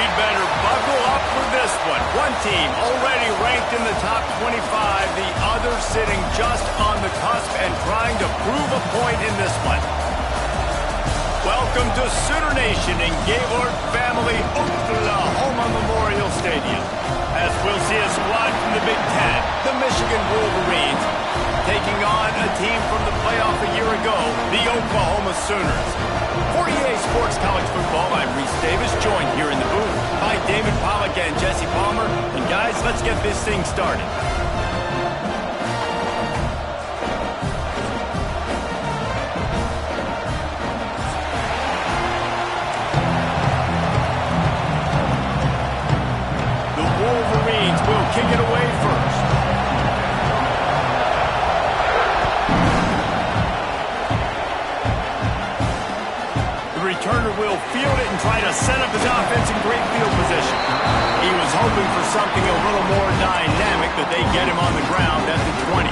He'd better buckle up for this one. One team already ranked in the top 25, the other sitting just on the cusp and trying to prove a point in this one. Welcome to Sooner Nation in Gaylord Family Oklahoma Memorial Stadium. As we'll see a squad from the Big Ten, the Michigan Wolverines, taking on a team from the playoff a year ago, the Oklahoma Sooners. For EA Sports College Football, I'm Reese Davis, joined here in the booth by David Pollack and Jesse Palmer. And guys, let's get this thing started. Will kick it away first. The returner will field it and try to set up his offense in great field position. He was hoping for something a little more dynamic, but they get him on the ground at the 20.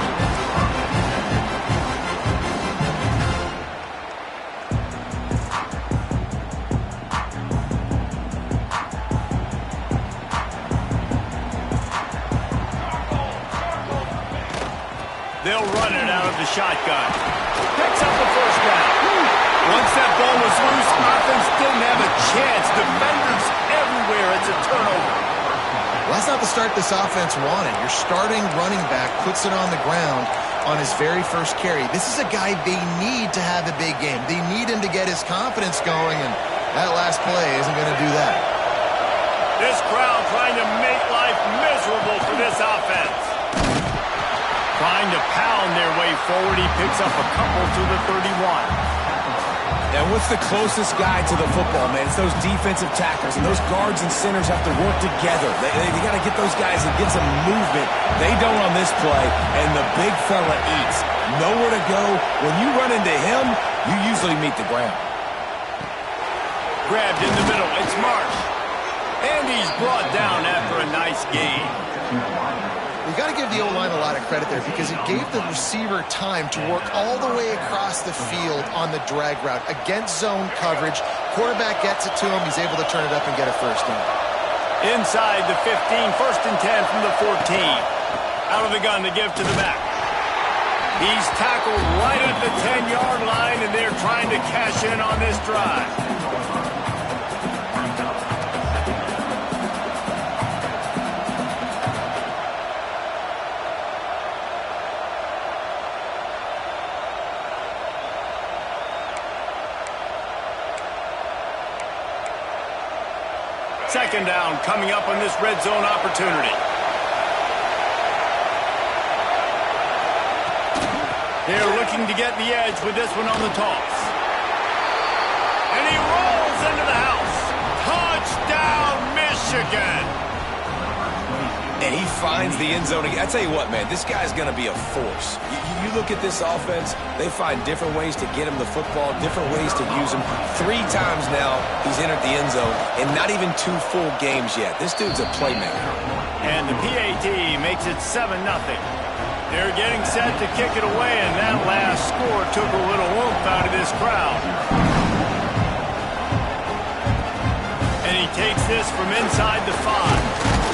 They'll run it out of the shotgun. Picks up the first down. Once that ball was loose, offense didn't have a chance. Defenders everywhere. It's a turnover. Well, that's not the start this offense wanted. Your starting running back puts it on the ground on his very first carry. This is a guy they need to have a big game. They need him to get his confidence going, and that last play isn't going to do that. This crowd trying to make life miserable for this offense. Trying to pound their way forward. He picks up a couple to the 31. And what's the closest guy to the football, man? It's those defensive tackles, and those guards and centers have to work together. They got to get those guys and get some movement. They don't on this play, and the big fella eats. Nowhere to go. When you run into him, you usually meet the ground. Grabbed in the middle. It's Marsh. And he's brought down after a nice gain. You got to give the O-line a lot of credit there because it gave the receiver time to work all the way across the field on the drag route against zone coverage. Quarterback gets it to him. He's able to turn it up and get a first down. Inside the 15, first and 10 from the 14. Out of the gun to give to the back. He's tackled right at the 10-yard line, and they're trying to cash in on this drive. Second down coming up on this red zone opportunity. They're looking to get the edge with this one on the toss. And he rolls into the house. Touchdown, Michigan! And he finds the end zone again. I tell you what, man, this guy's going to be a force. You look at this offense, they find different ways to get him the football, different ways to use him. 3 times now he's entered the end zone, and not even 2 full games yet. This dude's a playmaker. And the PAT makes it 7-0. They're getting set to kick it away, and that last score took a little oomph out of this crowd. And he takes this from inside the 5.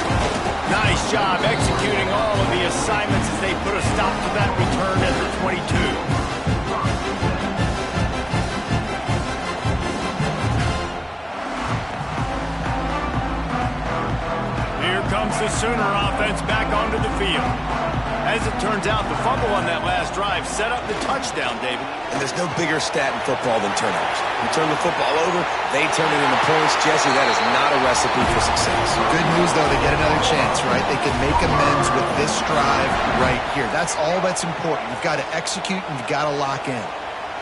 Nice job executing all of the assignments as they put a stop to that return at the 22. Here comes the Sooner offense back onto the field. As it turns out, the fumble on that last drive set up the touchdown, David. And there's no bigger stat in football than turnovers. You turn the football over, they turn it into points. Jesse, that is not a recipe for success. Good news, though, they get another chance, right? They can make amends with this drive right here. That's all that's important. You've got to execute and you've got to lock in.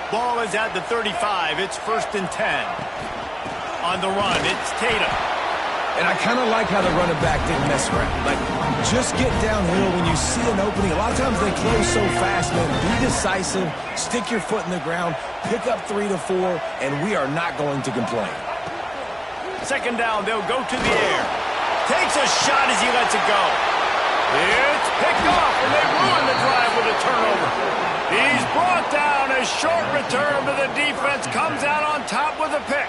Ball is at the 35. It's first and 10. On the run, it's Tatum. And I kind of like how the running back didn't mess around. Like, just get downhill when you see an opening. A lot of times they close so fast, man. Be decisive, stick your foot in the ground, pick up 3 to 4, and we are not going to complain. Second down, they'll go to the air. Takes a shot as he lets it go. It's picked off, and they ruin the drive with a turnover. He's brought down. A short return, but the defense comes out on top with a pick.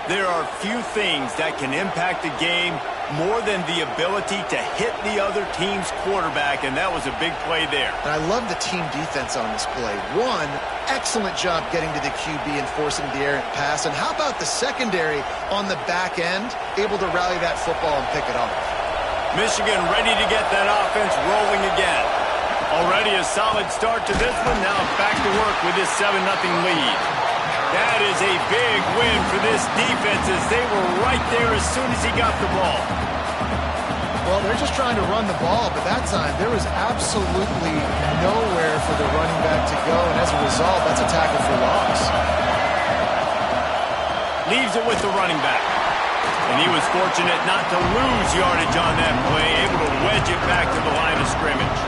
There are few things that can impact a game more than the ability to hit the other team's quarterback, and that was a big play there. And I love the team defense on this play. One, excellent job getting to the QB and forcing the errant pass. And how about the secondary on the back end, able to rally that football and pick it off? Michigan ready to get that offense rolling again. Already a solid start to this one. Now back to work with this 7-0 lead. That is a big win for this defense as they were right there as soon as he got the ball. Well, they're just trying to run the ball, but that time there was absolutely nowhere for the running back to go, and as a result, that's a tackle for loss. Leaves it with the running back. And he was fortunate not to lose yardage on that play, able to wedge it back to the line of scrimmage.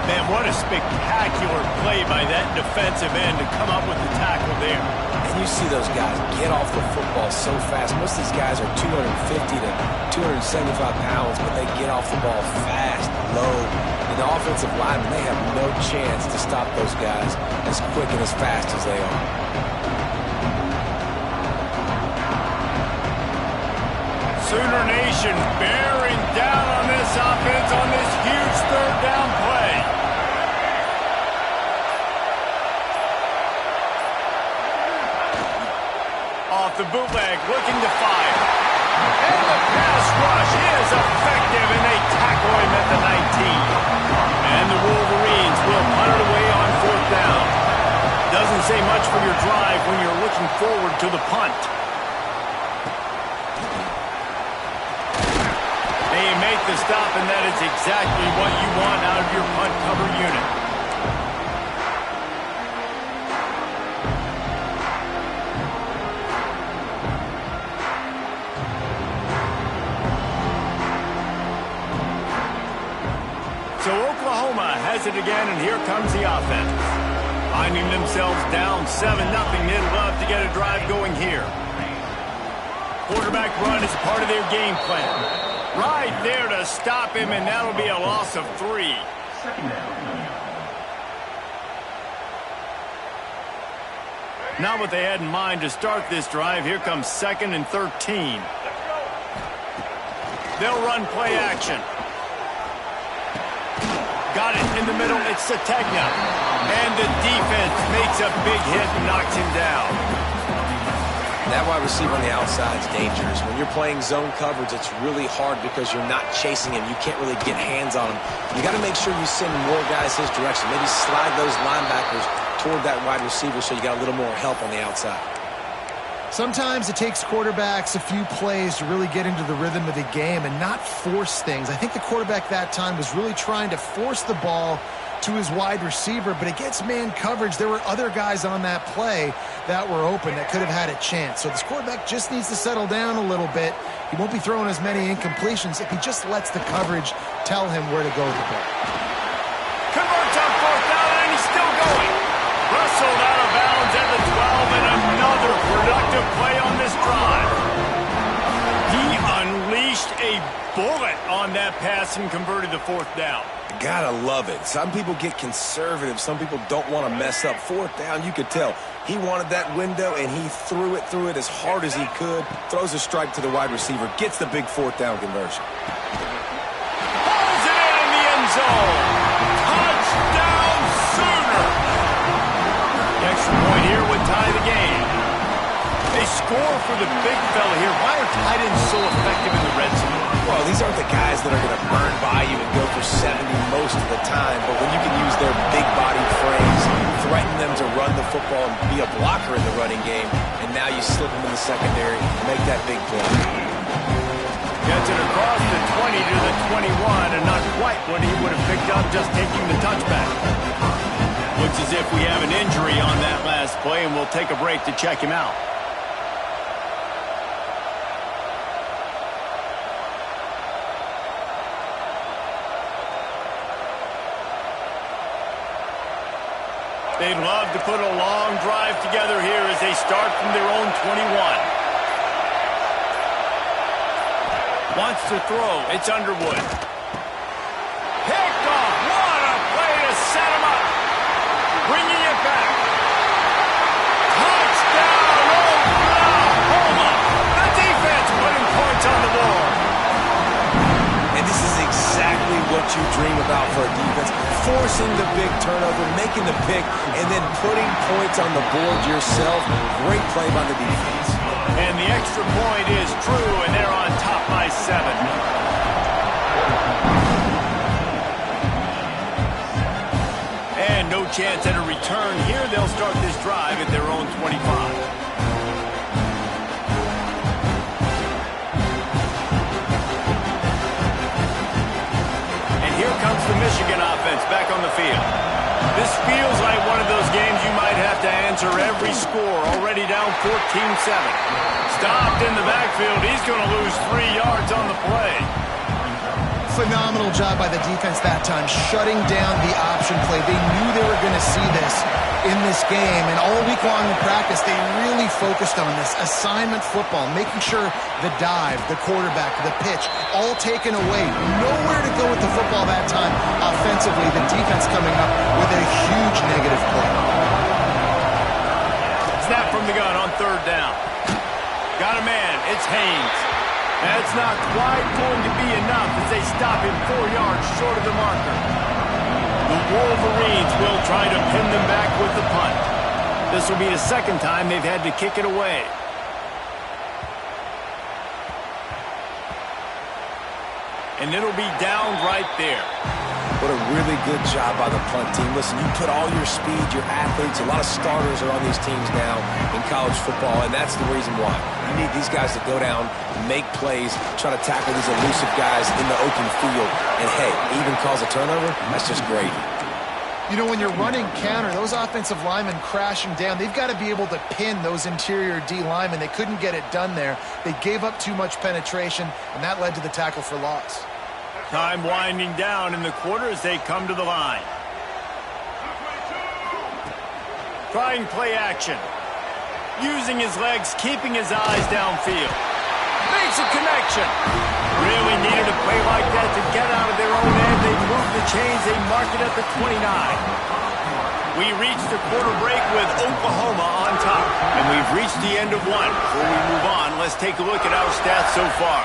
Man, what a spectacular play by that defensive end to come up with the tackle there. And you see those guys get off the football so fast. Most of these guys are 250 to 275 pounds, but they get off the ball fast, low. And the offensive linemen, they have no chance to stop those guys as quick and as fast as they are. Sooner Nation bearing down on this offense on this huge third down play. Off the bootleg, looking to fire. And the pass rush is effective, and they tackle him at the 19. And the Wolverines will punt it away on fourth down. Doesn't say much for your drive when you're looking forward to the punt. They make the stop, and that is exactly what you want out of your punt cover unit. So Oklahoma has it again, and here comes the offense. Finding themselves down 7-0, they'd love to get a drive going here. Quarterback run is part of their game plan. Right there to stop him, and that'll be a loss of 3. Not what they had in mind to start this drive. Here comes 2nd and 13. They'll run play action. Got it in the middle. It's Sategna. And the defense makes a big hit and knocks him down. That wide receiver on the outside is dangerous. When you're playing zone coverage, it's really hard because you're not chasing him. You can't really get hands on him. You got to make sure you send more guys his direction. Maybe slide those linebackers toward that wide receiver so you got a little more help on the outside. Sometimes it takes quarterbacks a few plays to really get into the rhythm of the game and not force things. I think the quarterback that time was really trying to force the ball to his wide receiver, but against man coverage, there were other guys on that play that were open that could have had a chance. So this quarterback just needs to settle down a little bit. He won't be throwing as many incompletions if he just lets the coverage tell him where to go with the ball. Converts on fourth down, and he's still going. Rustled out of bounds at the 12, and another productive play on this drive. He unleashed a bullet on that pass and converted the fourth down. Gotta love it. Some people get conservative. Some people don't want to mess up. Fourth down, you could tell. He wanted that window, and he threw it as hard as he could. Throws a strike to the wide receiver. Gets the big fourth down conversion. Pulls it in the end zone. Touchdown, Sooner. The extra point here would tie the game. They score for the big fella here. Why are tight ends so effective in the red zone? Well, these aren't the guys that are going to burn by you and go for 70 most of the time, but when you can use their big-bodied frames, threaten them to run the football and be a blocker in the running game, and now you slip them in the secondary and make that big play. Gets it across the 20 to the 21, and not quite what he would have picked up just taking the touchback. Looks as if we have an injury on that last play, and we'll take a break to check him out. They'd love to put a long drive together here as they start from their own 21. Wants to throw. It's Underwood. Picked off. What a play to set him up. Bringing it back. Touchdown, Oklahoma. you dream about for a defense. Forcing the big turnover, making the pick, and then putting points on the board yourself. Great play by the defense. And the extra point is true, and they're on top by 7. And no chance at a return here. They'll start this drive at their own 25. Comes the Michigan offense back on the field. This feels like one of those games you might have to answer every score. Already down 14-7. Stopped in the backfield. He's going to lose 3 yards on the play. Phenomenal job by the defense that time, shutting down the option play. They knew they were going to see this in this game, and all week long in practice, they really focused on this assignment football, making sure the dive, the quarterback, the pitch, all taken away. Nowhere to go with the football that time offensively. The defense coming up with a huge negative play. Snap from the gun on 3rd down. Got a man. It's Haynes. That's not quite going to be enough as they stop him 4 yards short of the marker. The Wolverines will try to pin them back with the punt. This will be the 2nd time they've had to kick it away. And it'll be down right there. What a really good job by the punt team. Listen, you put all your speed, your athletes, a lot of starters are on these teams now in college football, and that's the reason why. You need these guys to go down, make plays, try to tackle these elusive guys in the open field, and hey, even cause a turnover, that's just great. You know, when you're running counter, those offensive linemen crashing down, they've got to be able to pin those interior D linemen. They couldn't get it done there. They gave up too much penetration, and that led to the tackle for loss. Time winding down in the quarter as they come to the line. Trying play action. Using his legs, keeping his eyes downfield. Makes a connection. Really needed a play like that to get out of their own end. They move the chains. They mark it at the 29. We reached the quarter break with Oklahoma on top. And we've reached the end of one. Before we move on, let's take a look at our stats so far.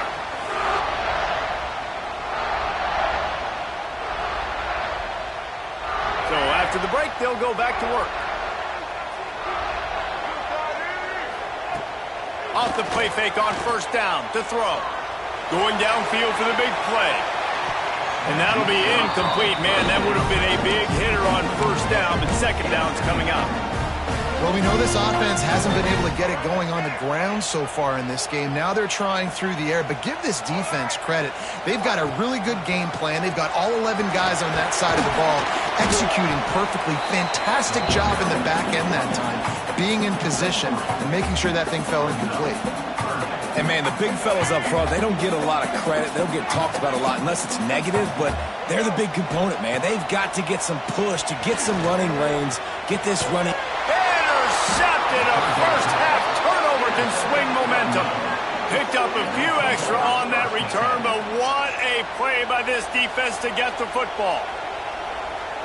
So after the break, they'll go back to work. Off the play fake on 1st down to throw. Going downfield for the big play. And that'll be incomplete, man. That would have been a big hitter on 1st down, but 2nd down's coming up. Well, we know this offense hasn't been able to get it going on the ground so far in this game. Now they're trying through the air, but give this defense credit. They've got a really good game plan. They've got all 11 guys on that side of the ball executing perfectly. Fantastic job in the back end that time, being in position and making sure that thing fell incomplete. And, man, the big fellas up front, they don't get a lot of credit. They don't get talked about a lot unless it's negative, but they're the big component, man. They've got to get some push, to get some running lanes, get this running. Intercepted. A first-half turnover can swing momentum. Picked up a few extra on that return, but what a play by this defense to get the football.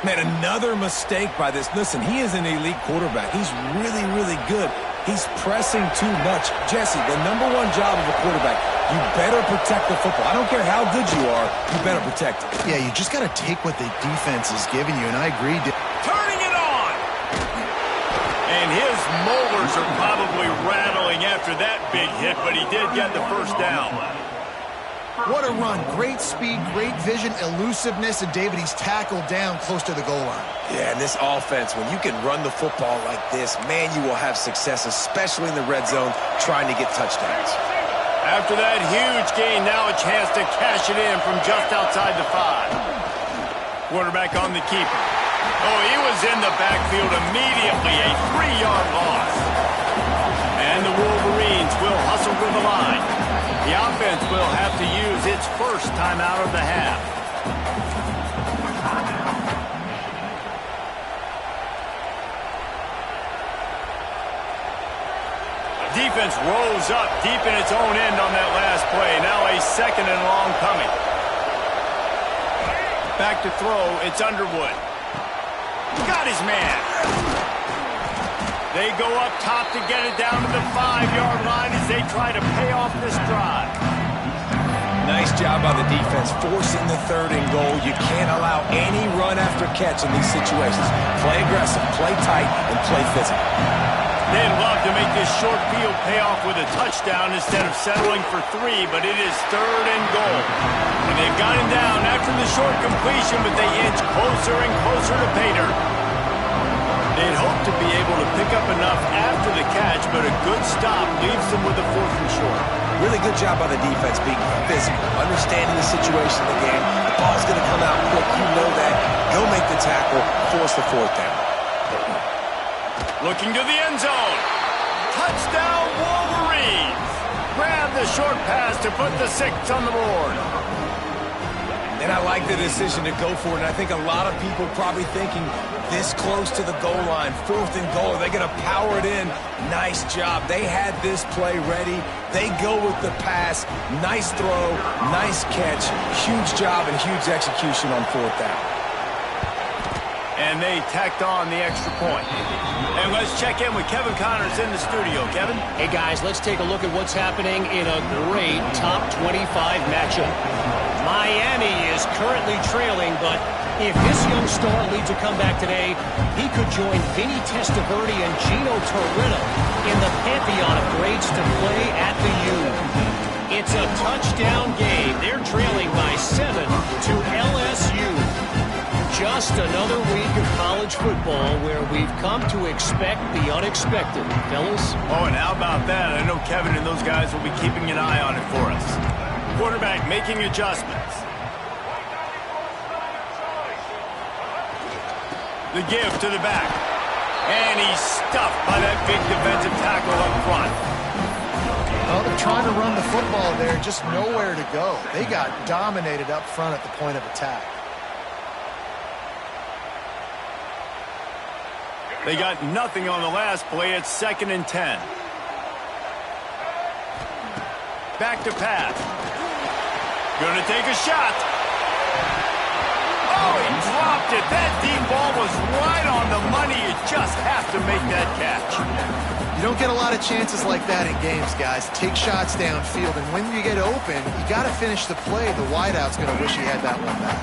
Man, another mistake by this. Listen, he is an elite quarterback. He's really, really good. He's pressing too much. Jesse, the #1 job of a quarterback, you better protect the football. I don't care how good you are, you better protect it. Yeah, you just got to take what the defense is giving you, and I agree. Turning it on! And his molars are probably rattling after that big hit, but he did get the 1st down. What a run. Great speed, great vision, elusiveness, and David, he's tackled down close to the goal line. Yeah, and this offense, when you can run the football like this, man, you will have success, especially in the red zone, trying to get touchdowns. After that huge gain, now a chance to cash it in from just outside the 5. Quarterback on the keeper. Oh, he was in the backfield immediately, a 3-yard loss. And the Wolverines will hustle to the line. The offense will have to use its first timeout of the half. Defense rose up deep in its own end on that last play. Now a 2nd and long coming. Back to throw, it's Underwood. Got his man. They go up top to get it down to the 5-yard line as they try to pay off this drive. Nice job by the defense, forcing the 3rd and goal. You can't allow any run after catch in these situations. Play aggressive, play tight, and play physical. They'd love to make this short field pay off with a touchdown instead of settling for 3, but it is 3rd and goal. And they've got him down after the short completion, but they inch closer and closer to pay dirt. They'd hope to be able to pick up enough after the catch, but a good stop leaves them with a 4th and short. Really good job by the defense being physical, understanding the situation in the game. The ball's going to come out quick. You know that. Go make the tackle, force the 4th down. Looking to the end zone. Touchdown, Wolverines. Grab the short pass to put the 6 on the board. And I like the decision to go for it. And I think a lot of people probably thinking this close to the goal line, 4th and goal, are they going to power it in? Nice job. They had this play ready. They go with the pass. Nice throw, nice catch. Huge job and huge execution on 4th down. And they tacked on the extra point. And let's check in with Kevin Connors in the studio. Kevin? Hey, guys, let's take a look at what's happening in a great top 25 matchup. Miami is currently trailing, but if this young star leads a comeback today, he could join Vinny Testaverde and Gino Torretta in the pantheon of greats to play at the U. It's a touchdown game. They're trailing by 7 to LSU. Just another week of college football where we've come to expect the unexpected, fellas. Oh, and how about that? I know Kevin and those guys will be keeping an eye on it for us. Quarterback making adjustments. The give to the back. And he's stuffed by that big defensive tackle up front. Well, they're trying to run the football there, just nowhere to go. They got dominated up front at the point of attack. They got nothing on the last play. It's 2nd and 10. Back to pass. Gonna take a shot. Oh, he dropped it. That deep ball was right on the money. You just have to make that catch. You don't get a lot of chances like that in games, guys. Take shots downfield, and when you get open, you got to finish the play. The wideout's going to wish he had that one back.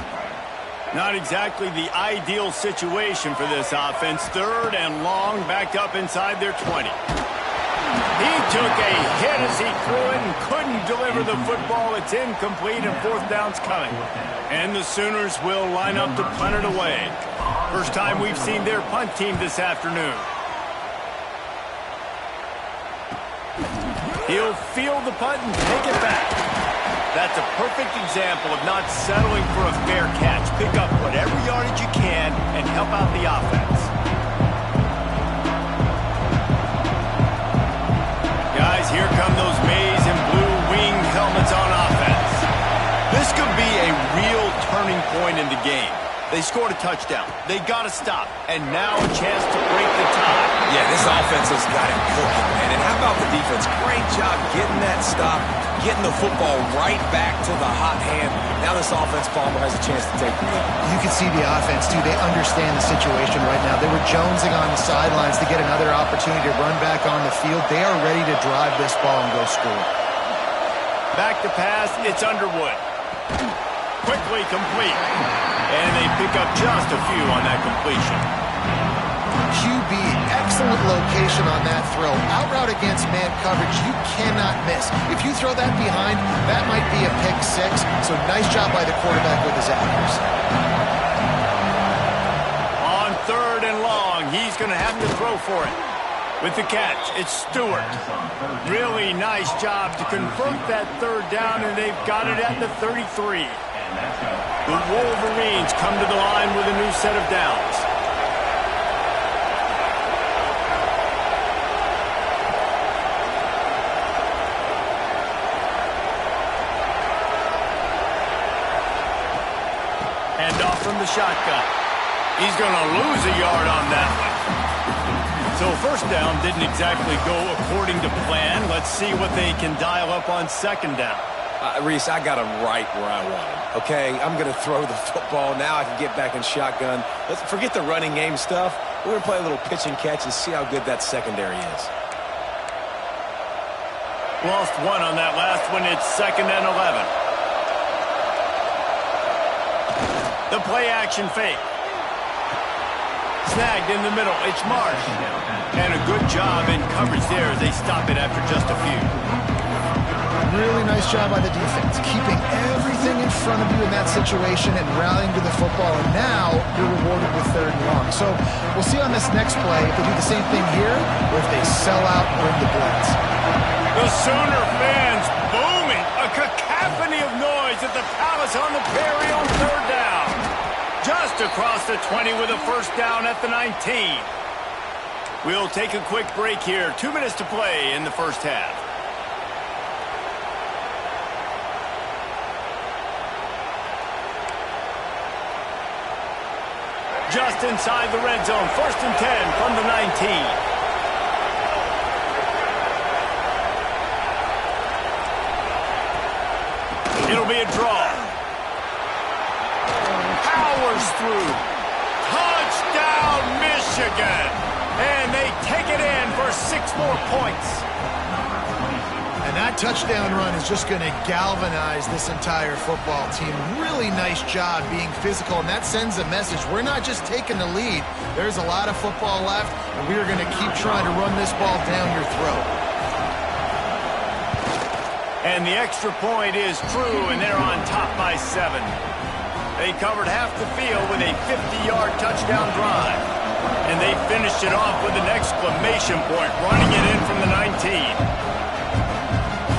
Not exactly the ideal situation for this offense. 3rd and long, backed up inside their 20. He took a hit as he threw it and couldn't deliver the football. It's incomplete and 4th down's coming. And the Sooners will line up to punt it away. First time we've seen their punt team this afternoon. He'll field the punt and take it back. That's a perfect example of not settling for a fair catch. Pick up whatever yardage you can and help out the offense. Guys, here come those maize and blue winged helmets on offense. This could be a real turning point in the game. They scored a touchdown. They got to stop. And now a chance to break the tie. Yeah, this offense has got it cooking, man. And how about the defense? Great job getting that stop, getting the football right back to the hot hand. Now this offense, Palmer, has a chance to take the lead. You can see the offense, too. They understand the situation right now. They were jonesing on the sidelines to get another opportunity to run back on the field. They are ready to drive this ball and go score. Back to pass. It's Underwood. Quickly complete. And they pick up just a few on that completion. QB, excellent location on that throw. Out route against man coverage, you cannot miss. If you throw that behind, that might be a pick 6. So nice job by the quarterback with his accuracy. On 3rd and long, he's going to have to throw for it. With the catch, it's Stewart. Really nice job to convert that 3rd down, and they've got it at the 33. The Wolverines come to the line with a new set of downs. Hand off from the shotgun. He's going to lose a yard on that one. So 1st down didn't exactly go according to plan. Let's see what they can dial up on 2nd down. Reese, I got him right where I want him, okay? I'm going to throw the football. Now I can get back in shotgun. Let's forget the running game stuff. We're going to play a little pitch and catch and see how good that secondary is. Lost one on that last one. It's 2nd and 11. The play action fake. Snagged in the middle. It's Marsh. And a good job in coverage there as they stop it after just a few. Really nice job by the defense, keeping everything in front of you in that situation and rallying to the football. And now you're rewarded with 3rd and long. So we'll see on this next play if they do the same thing here or if they sell out and bring the blitz. The Sooner fans booming. A cacophony of noise at the Palace on the Prairie on 3rd down. Just across the 20 with a 1st down at the 19. We'll take a quick break here. 2 minutes to play in the 1st half. Just inside the red zone. 1st and 10 from the 19. It'll be a draw. Powers through. Touchdown, Michigan. And they take it in for 6 more points. And that touchdown run is just going to galvanize this entire football team. Really nice job being physical, and that sends a message. We're not just taking the lead. There's a lot of football left, and we are going to keep trying to run this ball down your throat. And the extra point is true, and they're on top by 7. They covered half the field with a 50-yard touchdown drive. And they finished it off with an exclamation point, running it in from the 19.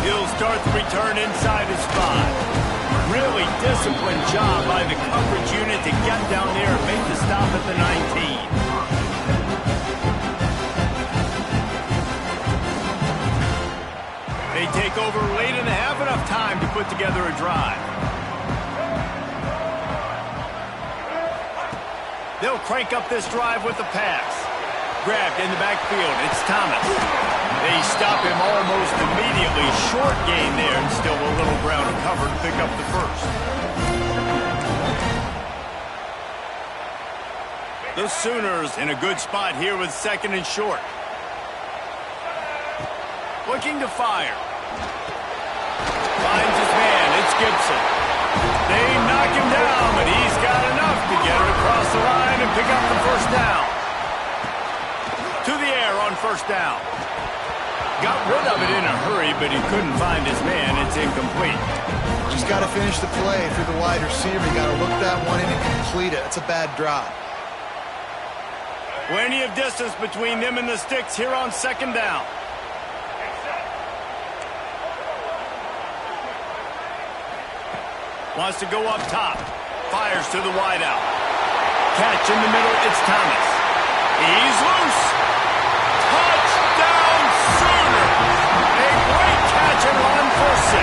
He'll start the return inside his 5. Really disciplined job by the coverage unit to get down there and make the stop at the 19. They take over late and have enough time to put together a drive. They'll crank up this drive with the pass. Grabbed in the backfield. It's Thomas. They stop him almost immediately. Short gain there, and still a little ground to cover to pick up the 1st. The Sooners in a good spot here with 2nd and short. Looking to fire. Finds his man. It's Gibson. They knock him down, but he's got enough to get it across the line and pick up the 1st down. To the air on 1st down. Got rid of it in a hurry, but he couldn't find his man. It's incomplete. Just got to finish the play through the wide receiver. You got to look that one in and complete it. It's a bad drop. Plenty of distance between them and the sticks here on 2nd down. Wants to go up top. Fires to the wideout. Catch in the middle. It's Thomas. He's loose. Touchdown, Sooners. A great catch and run for 6.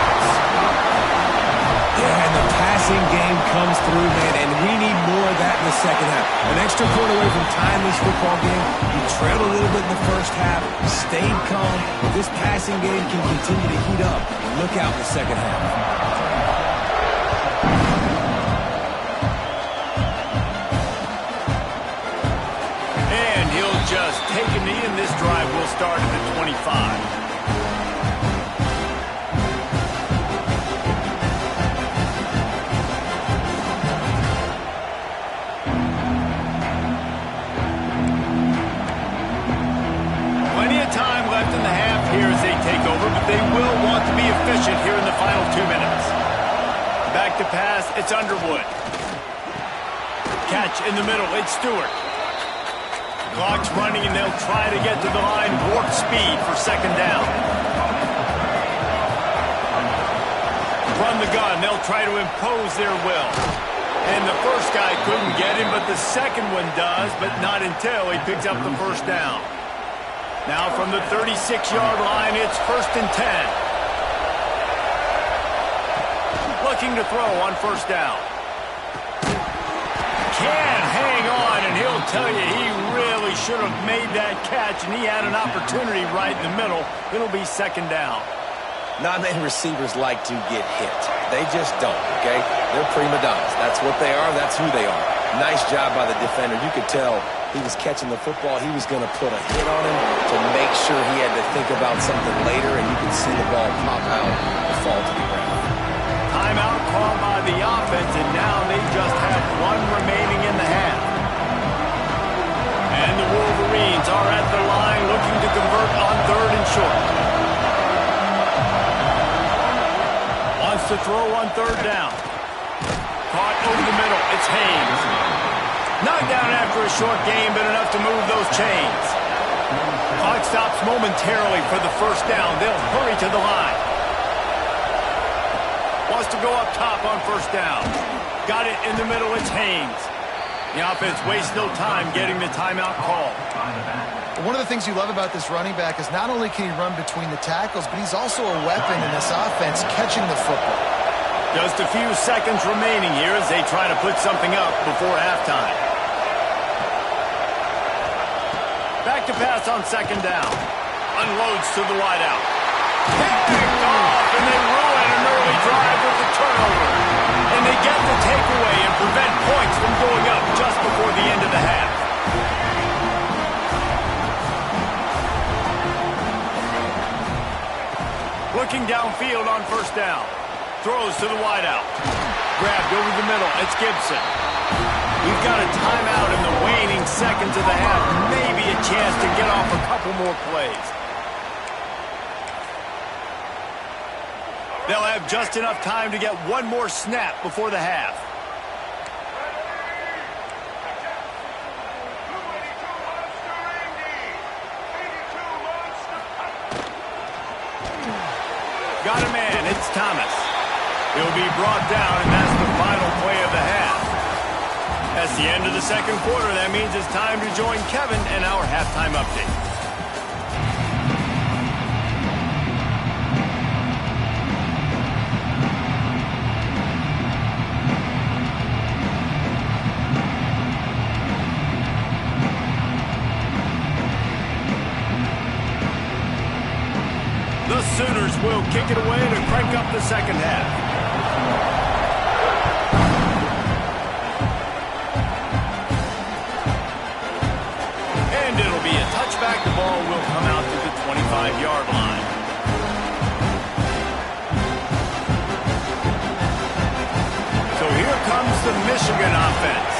Yeah, and the passing game comes through, man, and we need more of that in the 2nd half. An extra point away from tying this football game. You trailed a little bit in the 1st half, stayed calm. But this passing game can continue to heat up. Look out in the 2nd half. Just take a knee, and this drive will start at the 25. Plenty of time left in the half here as they take over, but they will want to be efficient here in the final 2 minutes. Back to pass, it's Underwood. Catch in the middle, it's Stewart. Clock's running, and they'll try to get to the line warp speed for 2nd down. Run the gun. They'll try to impose their will. And the first guy couldn't get him, but the second one does, but not until he picks up the 1st down. Now from the 36-yard line, it's 1st and 10. Looking to throw on 1st down. Can't hang on, and he'll tell you he really should have made that catch, and he had an opportunity right in the middle. It'll be 2nd down. Not many receivers like to get hit. They just don't, okay? They're prima donnas. That's what they are. That's who they are. Nice job by the defender. You could tell he was catching the football. He was going to put a hit on him to make sure he had to think about something later, and you could see the ball pop out and fall to the ground. Timeout called by the offense, and now they just have 1 remaining in the half. And the Wolverines are at the line looking to convert on 3rd and short. Wants to throw on 3rd down. Caught over the middle. It's Haynes. Knocked down after a short game, but enough to move those chains. Clock stops momentarily for the 1st down. They'll hurry to the line. Wants to go up top on 1st down. Got it in the middle. It's Haynes. The offense wastes no time getting the timeout call. One of the things you love about this running back is not only can he run between the tackles, but he's also a weapon in this offense catching the football. Just a few seconds remaining here as they try to put something up before halftime. Back to pass on 2nd down. Unloads to the wideout. Picked off, and they ruin an early drive with the turnover. And they get the takeaway and prevent points from going up just before the end of the half. Looking downfield on 1st down. Throws to the wideout. Grabbed over the middle. It's Gibson. We've got a timeout in the waning seconds of the half. Maybe a chance to get off a couple more plays. They'll have just enough time to get one more snap before the half. Got a man. It's Thomas. He'll be brought down, and that's the final play of the half. That's the end of the 2nd quarter. That means it's time to join Kevin in our halftime update. The Sooners will kick it away to crank up the 2nd half. And it'll be a touchback. The ball will come out to the 25-yard line. So here comes the Michigan offense.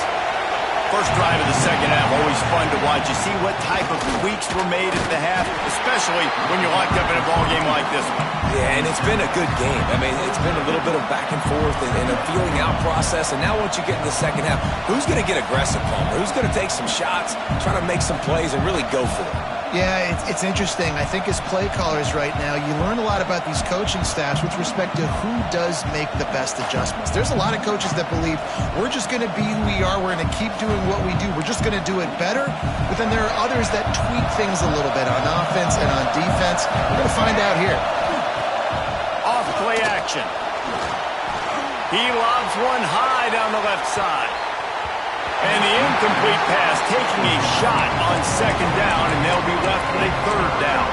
First drive of the 2nd half, always fun to watch. You see what type of tweaks were made at the half, especially when you're locked up in a ball game like this one. Yeah, and it's been a good game. I mean, it's been a little bit of back and forth and a feeling out process. And now once you get in the 2nd half, who's going to get aggressive, Palmer? Who's going to take some shots, try to make some plays, and really go for it? Yeah, it's interesting. I think as play callers right now, you learn a lot about these coaching staffs with respect to who does make the best adjustments. There's a lot of coaches that believe we're just going to be who we are. We're going to keep doing what we do. We're just going to do it better. But then there are others that tweak things a little bit on offense and on defense. We're going to find out here. Off play action. He lobs one high down the left side. And the incomplete pass taking a shot on 2nd down, and they'll be left with a 3rd down.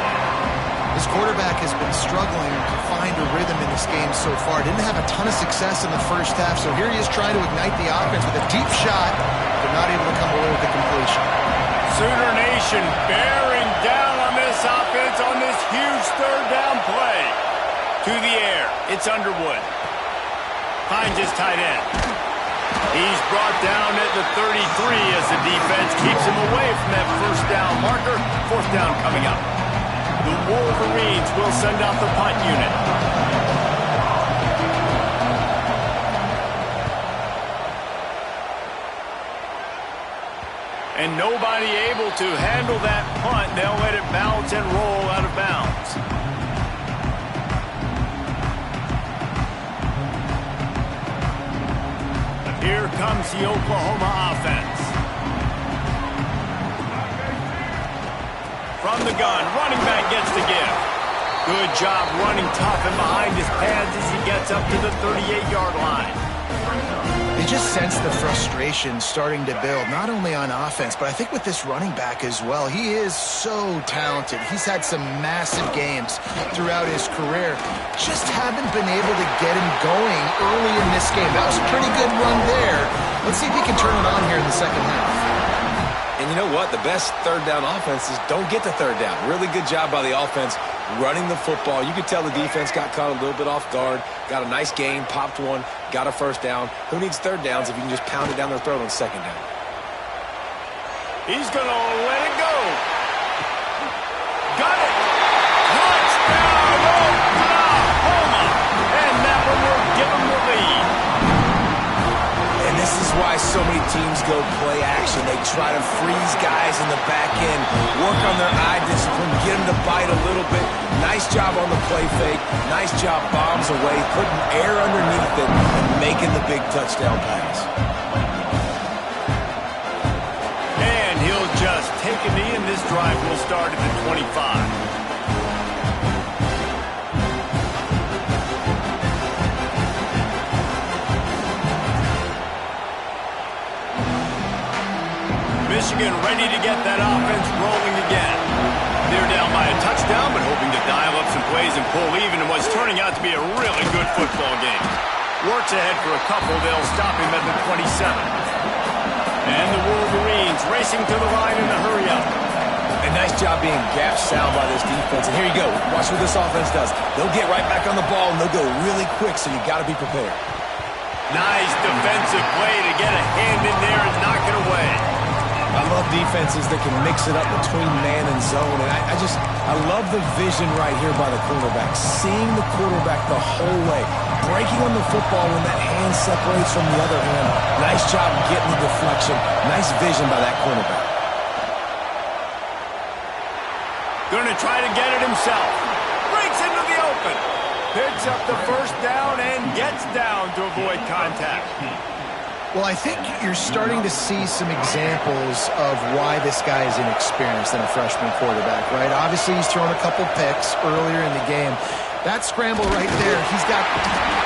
This quarterback has been struggling to find a rhythm in this game so far. Didn't have a ton of success in the 1st half, so here he is trying to ignite the offense with a deep shot, but not able to come away with the completion. Sooner Nation bearing down on this offense on this huge 3rd down play. To the air, it's Underwood. Finds his tight end. He's brought down at the 33 as the defense keeps him away from that 1st down marker. 4th down coming up. The Wolverines will send out the punt unit. And nobody able to handle that punt. They'll let it bounce and roll out of bounds. Here comes the Oklahoma offense. From the gun, running back gets the give. Good job running tough and behind his pads as he gets up to the 38-yard line. They just sense the frustration starting to build, not only on offense, but I think with this running back as well. He is so talented. He's had some massive games throughout his career. Just haven't been able to get him going early in this game. That was a pretty good run there. Let's see if he can turn it on here in the 2nd half. And And you know what? The best third down offenses don't get to third down. Really good job by the offense running the football. You could tell the defense got caught a little bit off guard, got a nice gain, popped one, got a first down. Who needs third downs if you can just pound it down their throat on second down? He's going to let it go. Got it. Touchdown, Oklahoma. And that one will give them the lead. And this is why so many teams go play action. They try to freeze guys in the back end, work on their eye discipline, get them to bite a little bit. Nice job on the play fake. Nice job bombs away, putting air underneath it, and making the big touchdown pass. And he'll just take a knee, and this drive will start at the 25. Michigan ready to get that offense rolling again. They're down by a touchdown, but hoping to dial up some plays and pull even in what's turning out to be a really good football game. Works ahead for a couple. They'll stop him at the 27. And the Wolverines racing to the line in the hurry-up. A nice job being gap sound by this defense. And here you go. Watch what this offense does. They'll get right back on the ball, and they'll go really quick, so you got to be prepared. Nice defensive play to get a hand in there and knock it away. I love defenses that can mix it up between man and zone. And I love the vision right here by the quarterback. Seeing the quarterback the whole way. Breaking on the football when that hand separates from the other hand. Nice job getting the deflection. Nice vision by that quarterback. Going to try to get it himself. Breaks into the open. Picks up the first down and gets down to avoid contact. Well, I think you're starting to see some examples of why this guy is inexperienced in a freshman quarterback, right? Obviously, he's thrown a couple picks earlier in the game. That scramble right there, he's got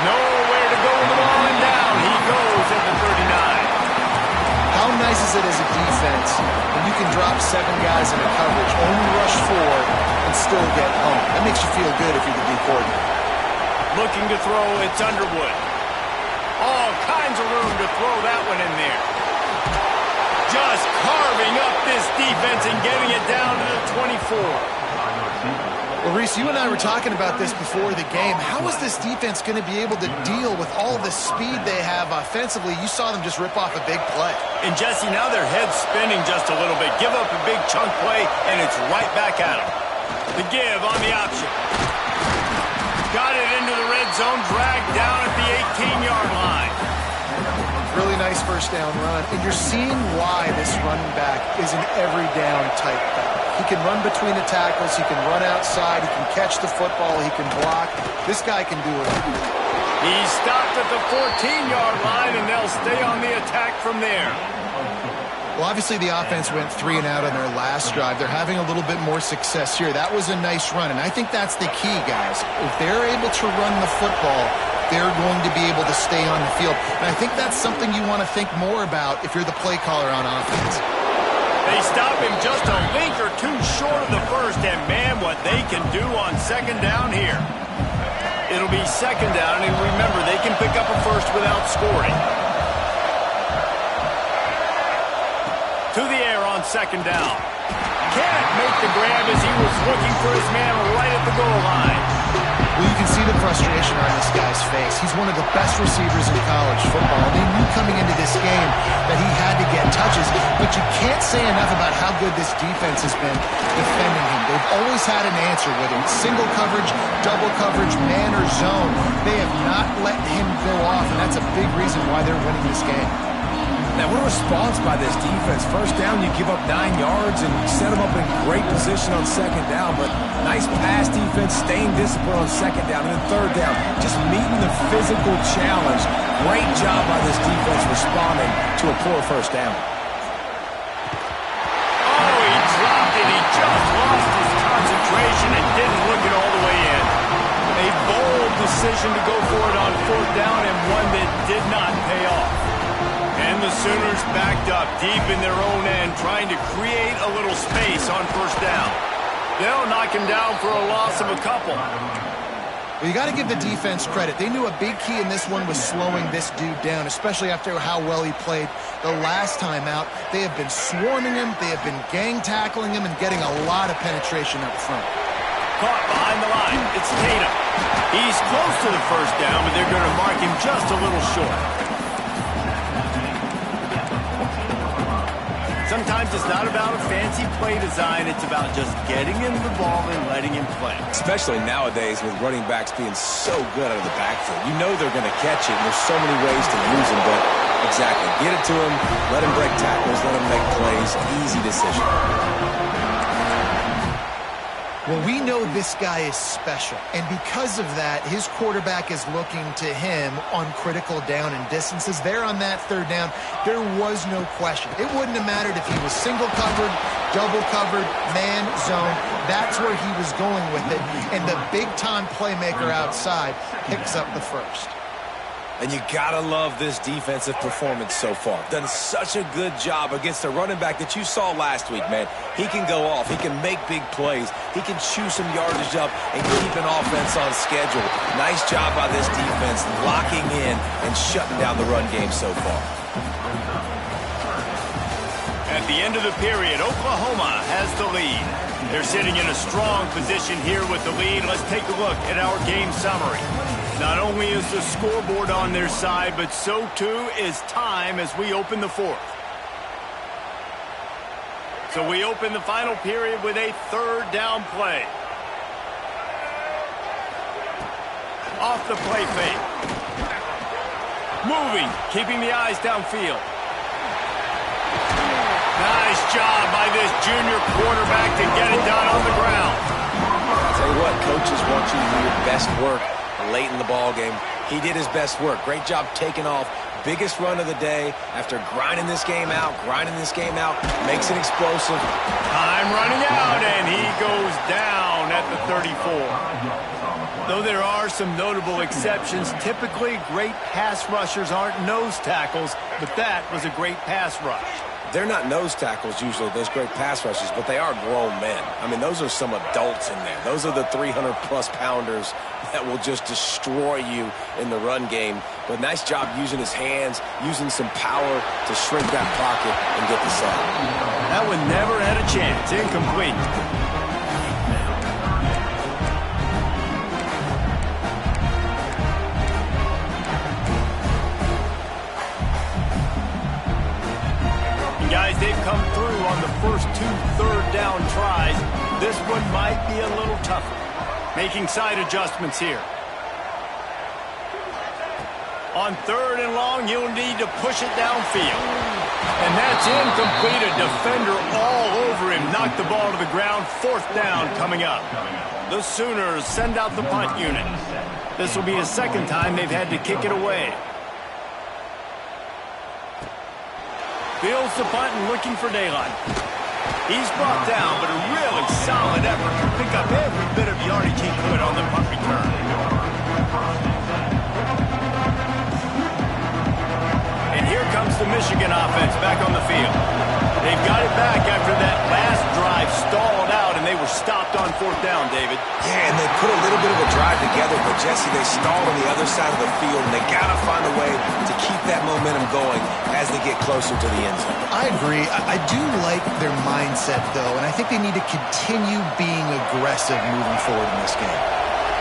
nowhere to go with the ball, and down he goes at the 39. How nice is it as a defense when you can drop 7 guys in a coverage, only rush 4, and still get home? That makes you feel good if you're the D coordinator. Looking to throw, it's Underwood. All kinds of room to throw that one in there. Just carving up this defense and getting it down to the 24. Well, Reese, you and I were talking about this before the game. How is this defense going to be able to deal with all the speed they have offensively? You saw them just rip off a big play. And, Jesse, now their head's spinning just a little bit. Give up a big chunk play, and it's right back at them. The give on the option. Got it into the red zone, dragged down at the 18-yard line. Really nice first down run. And you're seeing why this running back is an every down type back. He can run between the tackles. He can run outside. He can catch the football. He can block. This guy can do it all. He stopped at the 14-yard line, and they'll stay on the attack from there. Well, obviously the offense went 3 and out on their last drive. They're having a little bit more success here. That was a nice run, and I think that's the key, guys. If they're able to run the football, they're going to be able to stay on the field. And I think that's something you want to think more about if you're the play caller on offense. They stop him just a link or two short of the first, and man, what they can do on second down here. It'll be second down, and remember, they can pick up a first without scoring. To the air on second down. Can't make the grab as he was looking for his man right at the goal line. Well, you can see the frustration on this guy's face. He's one of the best receivers in college football. They knew coming into this game that he had to get touches, but you can't say enough about how good this defense has been defending him. They've always had an answer, whether it's single coverage, double coverage, man or zone. They have not let him go off, and that's a big reason why they're winning this game. Now, what a response by this defense. First down, you give up 9 yards and set them up in great position on second down. But nice pass defense, staying disciplined on second down. And then third down, just meeting the physical challenge. Great job by this defense responding to a poor first down. Oh, he dropped it. He just lost his concentration and didn't look it all the way in. A bold decision to go for it on fourth down, and one that did not pay off. And the Sooners backed up deep in their own end, trying to create a little space on first down. They'll knock him down for a loss of a couple. Well, you got to give the defense credit. They knew a big key in this one was slowing this dude down, especially after how well he played the last time out. They have been swarming him. They have been gang tackling him and getting a lot of penetration up front. Caught behind the line. It's Tatum. He's close to the first down, but they're going to mark him just a little short. Sometimes it's not about a fancy play design. It's about just getting him the ball and letting him play. Especially nowadays with running backs being so good out of the backfield. You know they're going to catch it, and there's so many ways to use them, but exactly. Get it to him, let him break tackles, let him make plays. Easy decision. Well, we know this guy is special, and because of that, his quarterback is looking to him on critical down and distances. There on that third down, there was no question. It wouldn't have mattered if he was single covered, double covered, man, zone. That's where he was going with it, and the big-time playmaker outside picks up the first. And you gotta love this defensive performance so far. Done such a good job against a running back that you saw last week, man. He can go off. He can make big plays. He can chew some yardage up and keep an offense on schedule. Nice job by this defense locking in and shutting down the run game so far. At the end of the period, Oklahoma has the lead. They're sitting in a strong position here with the lead. Let's take a look at our game summary. Not only is the scoreboard on their side, but so too is time as we open the fourth. So we open the final period with a third down play. Off the play fake. Moving, keeping the eyes downfield. Nice job by this junior quarterback to get it done on the ground. I'll tell you what, coaches want you to do your best work late in the ball game. He did his best work. Great job taking off. Biggest run of the day after grinding this game out, makes it explosive. Time running out, and he goes down at the 34. Though there are some notable exceptions, typically great pass rushers aren't nose tackles, but that was a great pass rush. They're not nose tackles usually, those great pass rushes, but they are grown men. I mean, those are some adults in there. Those are the 300-plus pounders that will just destroy you in the run game. But nice job using his hands, using some power to shrink that pocket and get the sack. That one never had a chance. Incomplete. Guys, they've come through on the first two third down tries. This one might be a little tougher. Making side adjustments here. On third and long, you'll need to push it downfield. And that's incomplete. A defender all over him. Knocked the ball to the ground. Fourth down coming up. The Sooners send out the punt unit. This will be the second time they've had to kick it away. Fields the punt and looking for daylight. He's brought down, but a really solid effort to pick up every bit of yardage he could on the punt return. And here comes the Michigan offense back on the field. They've got it back after that last drive stalled out, and they were stopped on fourth down, David. Yeah, and they put a little bit of a drive together, but Jesse, they stalled on the other side of the field, and they got to find a way to keep that momentum going as they get closer to the end zone. I agree. I do like their mindset, though, and I think they need to continue being aggressive moving forward in this game.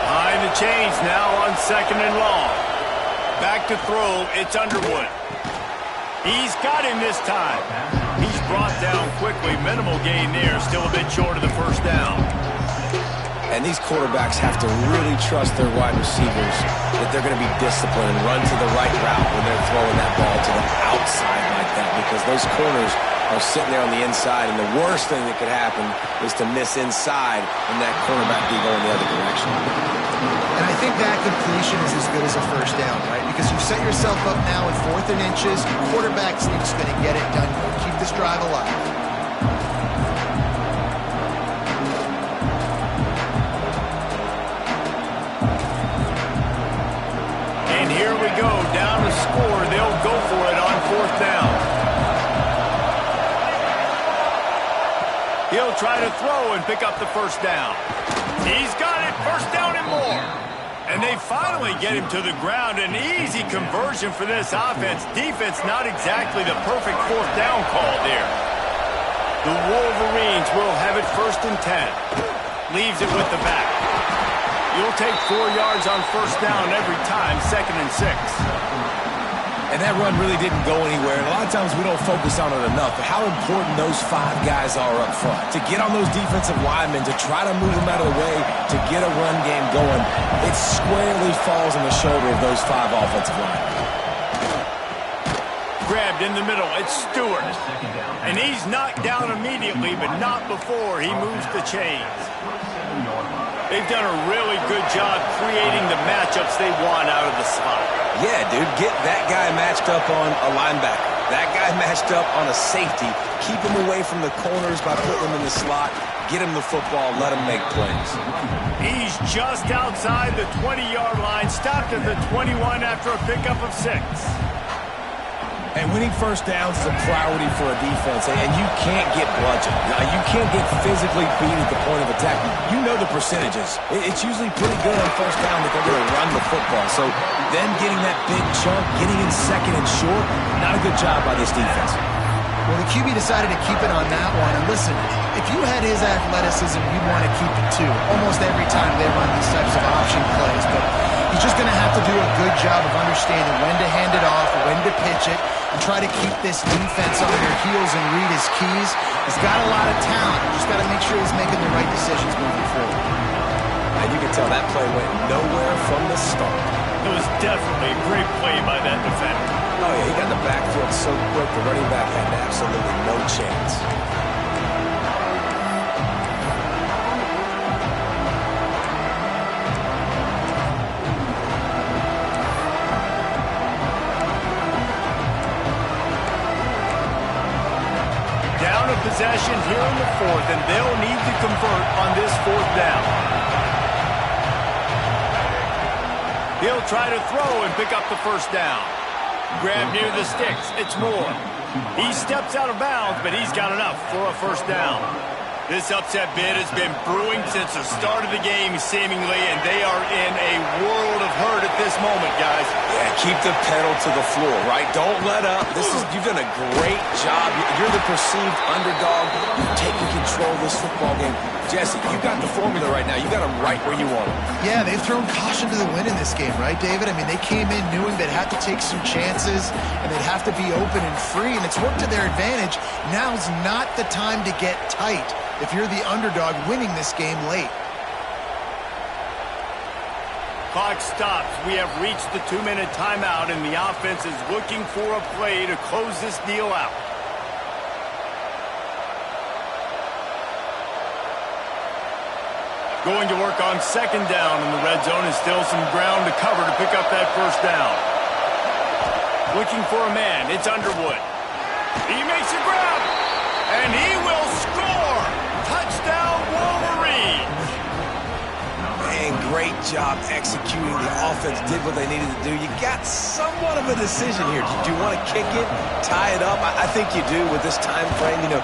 Behind the chains now on second and long. Back to throw, it's Underwood. He's got him this time. He's brought down quickly. Minimal gain there. Still a bit short of the first down. And these quarterbacks have to really trust their wide receivers that they're going to be disciplined and run to the right route when they're throwing that ball to the outside like that, because those corners are sitting there on the inside, and the worst thing that could happen is to miss inside and that cornerback be going the other direction. And I think that completion is as good as a first down, right? Because you set yourself up now at 4th and inches. Quarterback's just going to get it done. Keep this drive alive. And here we go. Down to score. They'll go for it on fourth down. He'll try to throw and pick up the first down. He's got it. First down and more. And they finally get him to the ground. An easy conversion for this offense. Defense not exactly the perfect fourth down call there. The Wolverines will have it 1st and 10. Leaves it with the back. You'll take 4 yards on 1st down every time, 2nd and 6. And that run really didn't go anywhere. And a lot of times we don't focus on it enough. But how important those 5 guys are up front. To get on those defensive linemen, to try to move them out of the way, to get a run game going, it squarely falls on the shoulder of those 5 offensive linemen. Grabbed in the middle. It's Stewart. And he's knocked down immediately, but not before he moves the chains. They've done a really good job creating the matchups they want out of the slot. Yeah, dude, get that guy matched up on a linebacker. That guy matched up on a safety. Keep him away from the corners by putting him in the slot. Get him the football. Let him make plays. He's just outside the 20-yard line. Stopped at the 21 after a pickup of 6. And winning 1st downs is a priority for a defense, and you can't get bludgeoned. You can't get physically beat at the point of attack. You know the percentages. It's usually pretty good on 1st down that they're going to run the football. So then getting that big chunk, getting in 2nd and short, not a good job by this defense. Well, the QB decided to keep it on that one. And listen, if you had his athleticism, you'd want to keep it too. Almost every time they run these types of option plays. But he's just going to have to do a good job of understanding when to hand it off, when to pitch it, and try to keep this defense on their heels and read his keys. He's got a lot of talent. Just got to make sure he's making the right decisions moving forward. And you can tell that play went nowhere from the start. It was definitely a great play by that defender. Oh, yeah, he got the backfield so quick, the running back had absolutely no chance. Down a possession here in the 4th, and they'll need to convert on this 4th down. He'll try to throw and pick up the 1st down. Grab near the sticks. It's Moore. He steps out of bounds, but he's got enough for a 1st down. This upset bid has been brewing since the start of the game, seemingly, and they are in a world of hurt at this moment, guys. Yeah, keep the pedal to the floor, right? Don't let up. You've done a great job. You're the perceived underdog. You've taken control of this football game. Jesse, you got the formula right now. You got them right where you want them. Yeah, they've thrown caution to the wind in this game, right, David? I mean, they came in knowing they'd have to take some chances, and they'd have to be open and free, and it's worked to their advantage. Now's not the time to get tight if you're the underdog winning this game late. Clock stops. We have reached the 2-minute timeout, and the offense is looking for a play to close this deal out. Going to work on 2nd down in the red zone, and still some ground to cover to pick up that 1st down. Looking for a man. It's Underwood. He makes a grab, and he will score. Touchdown, Wolverines. Man, great job executing. The offense did what they needed to do. You got somewhat of a decision here. Do you want to kick it, tie it up? I think you do with this time frame. 1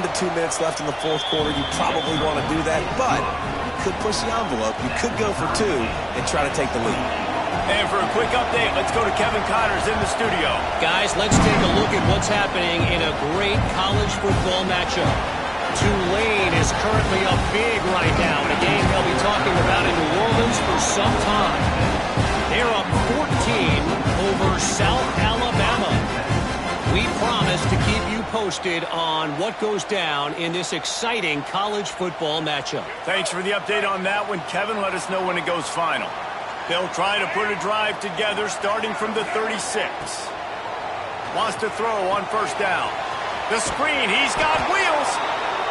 to 2 minutes left in the 4th quarter. You probably want to do that, but you could push the envelope. You could go for 2 and try to take the lead. And for a quick update, let's go to Kevin Connors in the studio. Guys, let's take a look at what's happening in a great college football matchup. Tulane is currently up big right now in a game they'll be talking about in New Orleans for some time. They're up 14 over South Alabama. We promise to keep you posted on what goes down in this exciting college football matchup. Thanks for the update on that one, Kevin. Let us know when it goes final. They'll try to put a drive together starting from the 36. Wants to throw on 1st down. The screen, he's got wheels.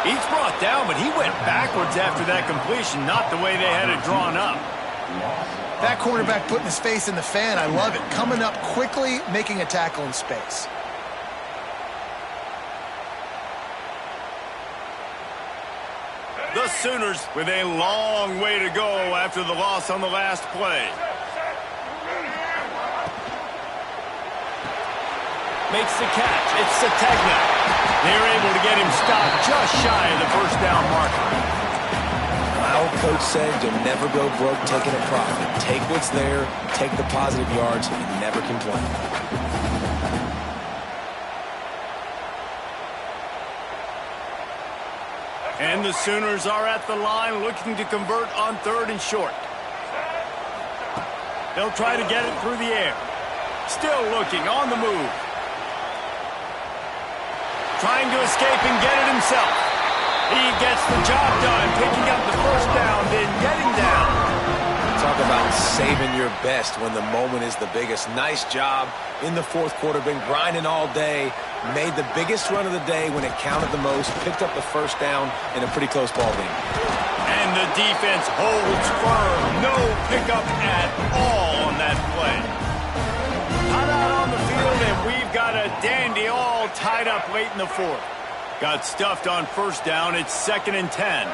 He's brought down, but he went backwards after that completion, not the way they had it drawn up. That quarterback putting his face in the fan, I love it. Coming up quickly, making a tackle in space. The Sooners with a long way to go after the loss on the last play. Makes the catch. It's Sategna. They're able to get him stopped just shy of the 1st down marker. Wow, old coach said, you'll never go broke taking a profit. Take what's there, take the positive yards, and never complain. And the Sooners are at the line looking to convert on 3rd and short. They'll try to get it through the air. Still looking on the move. Trying to escape and get it himself. He gets the job done, picking up the first down, then getting down. Talk about saving your best when the moment is the biggest. Nice job in the 4th quarter. Been grinding all day. Made the biggest run of the day when it counted the most. Picked up the first down in a pretty close ball game. And the defense holds firm. No pickup at all on that play. Not out on the field, and we've got a dandy all tied up late in the 4th. Got stuffed on first down. It's 2nd and 10.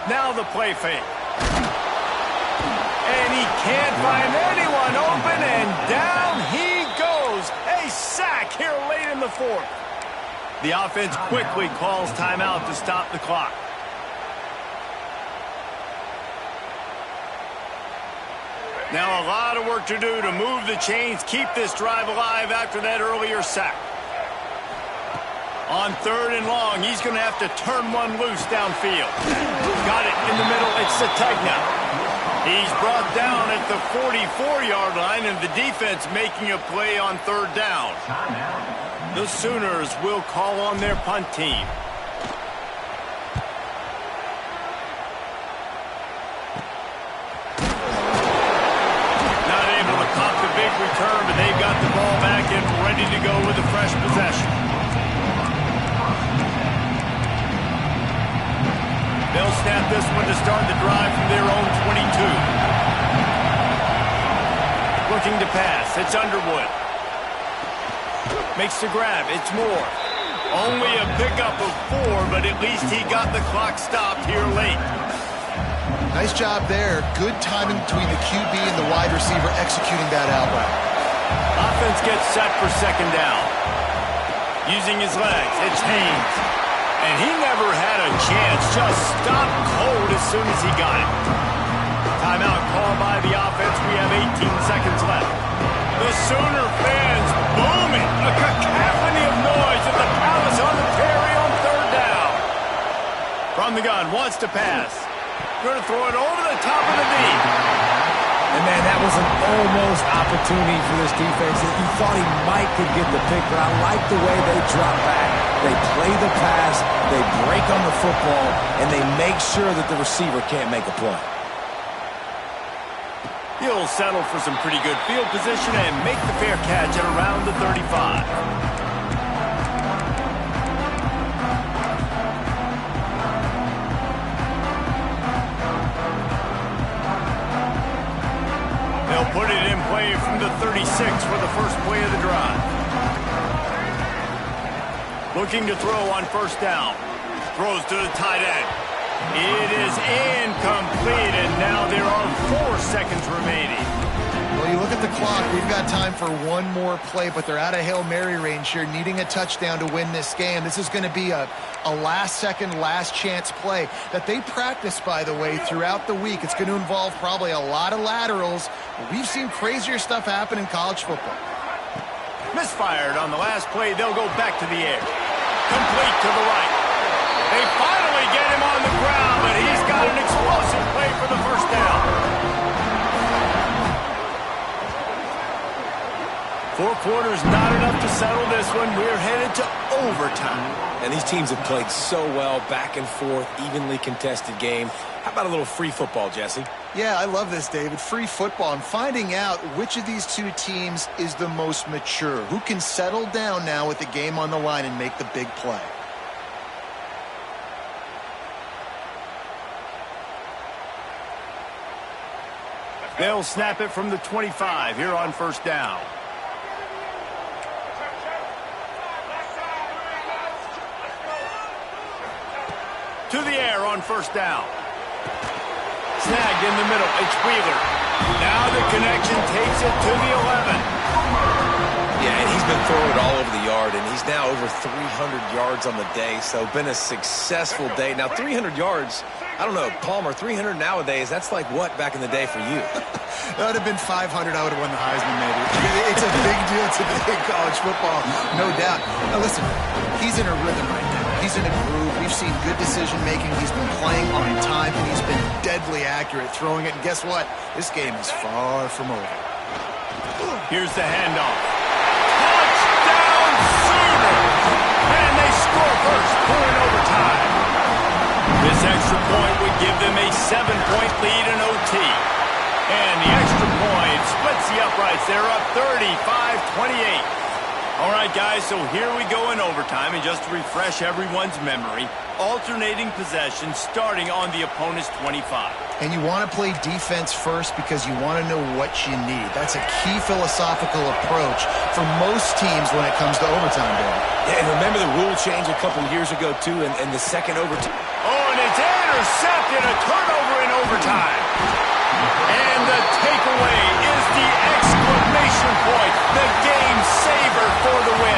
Now the play fake. And he can't find anyone open, and down he goes. A sack here late in the 4th. The offense quickly calls timeout to stop the clock. Now a lot of work to do to move the chains, keep this drive alive after that earlier sack. On 3rd and long, he's going to have to turn one loose downfield. Got it in the middle. It's Sategna. He's brought down at the 44-yard line, and the defense making a play on 3rd down. The Sooners will call on their punt team. Not able to pop the big return, but they've got the ball back and ready to go with a fresh possession. They'll snap this one to start the drive from their own 22. Looking to pass. It's Underwood. Makes the grab. It's Moore. Only a pickup of 4, but at least he got the clock stopped here late. Nice job there. Good timing between the QB and the wide receiver executing that out route. Offense gets set for 2nd down. Using his legs. It's Haynes. And he never had a chance, just stopped cold as soon as he got it. Timeout called by the offense. We have 18 seconds left. The Sooner fans booming. A cacophony of noise at the Palace on the Terry on 3rd down. From the gun, wants to pass. Going to throw it over the top of the knee. And, man, that was an almost opportunity for this defense. You thought he might could get the pick, but I like the way they drop back. They play the pass, they break on the football, and they make sure that the receiver can't make a play. He'll settle for some pretty good field position and make the fair catch at around the 35. They'll put it in play from the 36 for the first play of the drive. Looking to throw on 1st down. Throws to the tight end. It is incomplete, and now there are 4 seconds remaining. Well, you look at the clock. We've got time for one more play, but they're out of Hail Mary range here, needing a touchdown to win this game. This is going to be a last-second, last-chance play that they practice, by the way, throughout the week. It's going to involve probably a lot of laterals. We've seen crazier stuff happen in college football. Misfired on the last play. They'll go back to the air. Complete to the right. They finally get him on the ground, but he's got an explosive play for the 1st down. 4 quarters, not enough to settle this one. We're headed to overtime. And these teams have played so well, back and forth, evenly contested game. How about a little free football, Jesse? Yeah, I love this, David. Free football and finding out which of these 2 teams is the most mature, who can settle down now with the game on the line and make the big play. They'll snap it from the 25 here on 1st down. To the air on 1st down. Snagged in the middle. It's Wheeler. Now the connection takes it to the 11. Yeah, and he's been throwing it all over the yard, and he's now over 300 yards on the day, so been a successful day. Now, 300 yards I don't know, Palmer, 300 nowadays, that's like what back in the day for you? That would have been 500. I would have won the Heisman, maybe. It's a big deal today in college football, no doubt. Now, listen, he's in a rhythm right now. He's in a groove. We've seen good decision-making. He's been playing on time, and he's been deadly accurate throwing it. And guess what? This game is far from over. Here's the handoff. Touchdown Sooners! And they score first, in overtime. This extra point would give them a 7-point lead in OT. And the extra point splits the uprights. They're up 35-28. All right, guys, so here we go in overtime. And just to refresh everyone's memory, alternating possession starting on the opponent's 25. And you want to play defense first because you want to know what you need. That's a key philosophical approach for most teams when it comes to overtime, David. Yeah, and remember the rule change a couple years ago, too, and the second overtime. Oh, and it's intercepted, a turnover in overtime. And the takeaway